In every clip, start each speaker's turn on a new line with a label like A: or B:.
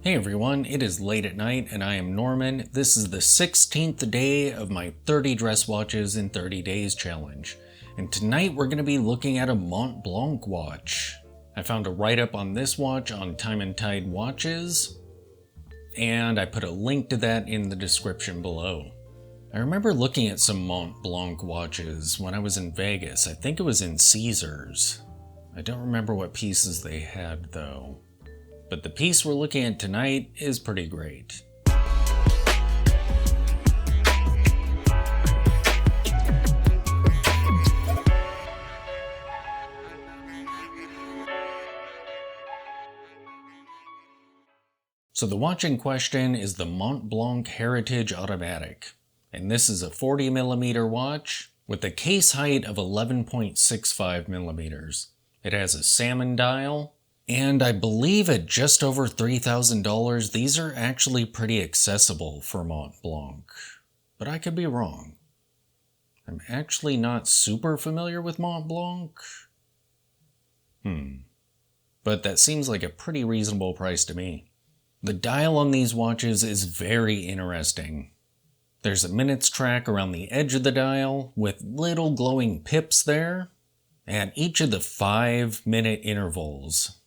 A: Hey everyone, it is late at night and I am Norman. This is the 16th day of my 30 dress watches in 30 days challenge. And tonight we're going to be looking at a Montblanc watch. I found a write-up on this watch on Time and Tide Watches, and I put a link to that in the description below. I remember looking at some Montblanc watches when I was in Vegas. I think it was in Caesars. I don't remember what pieces they had though. But the piece we're looking at tonight is pretty great. So the watch in question is the Montblanc Heritage Automatic. And this is a 40mm watch with a case height of 11.65mm. It has a salmon dial. And I believe at just over $3,000, these are actually pretty accessible for Montblanc. But I could be wrong. I'm actually not super familiar with Montblanc. But that seems like a pretty reasonable price to me. The dial on these watches is very interesting. There's a minutes track around the edge of the dial with little glowing pips there at each of the 5-minute intervals.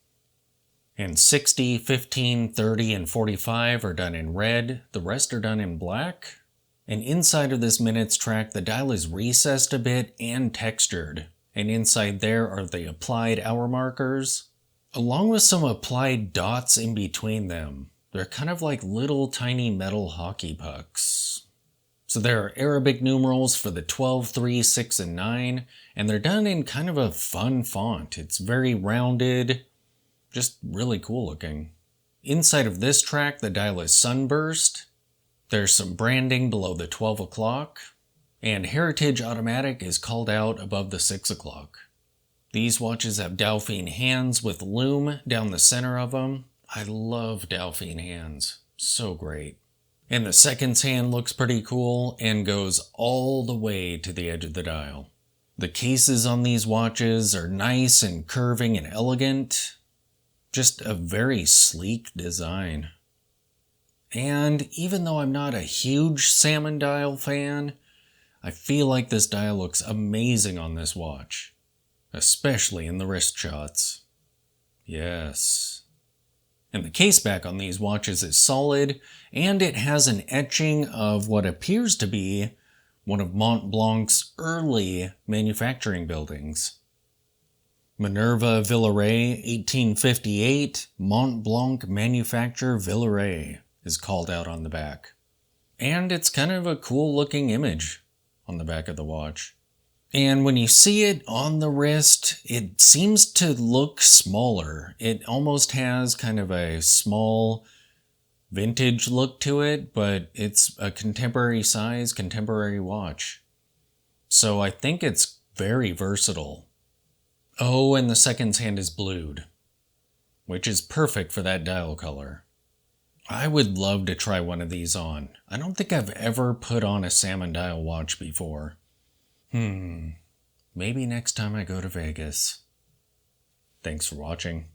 A: And 60, 15, 30, and 45 are done in red, the rest are done in black. And inside of this minutes track, the dial is recessed a bit and textured. And inside there are the applied hour markers, along with some applied dots in between them. They're kind of like little tiny metal hockey pucks. So there are Arabic numerals for the 12, 3, 6, and 9, and they're done in kind of a fun font. It's very rounded. Just really cool looking. Inside of this track, the dial is sunburst. There's some branding below the 12 o'clock. And Heritage Automatic is called out above the 6 o'clock. These watches have Dauphine hands with lume down the center of them. I love Dauphine hands. So great. And the seconds hand looks pretty cool and goes all the way to the edge of the dial. The cases on these watches are nice and curving and elegant. Just a very sleek design. And even though I'm not a huge salmon dial fan, I feel like this dial looks amazing on this watch. Especially in the wrist shots. Yes. And the case back on these watches is solid, and it has an etching of what appears to be one of Montblanc's early manufacturing buildings. Minerva Villeray, 1858, Montblanc Manufacture Villeray is called out on the back. And it's kind of a cool looking image on the back of the watch. And when you see it on the wrist, it seems to look smaller. It almost has kind of a small vintage look to it, but it's a contemporary size, contemporary watch. So I think it's very versatile. Oh, and the seconds hand is blued, which is perfect for that dial color. I would love to try one of these on. I don't think I've ever put on a salmon dial watch before. Maybe next time I go to Vegas. Thanks for watching.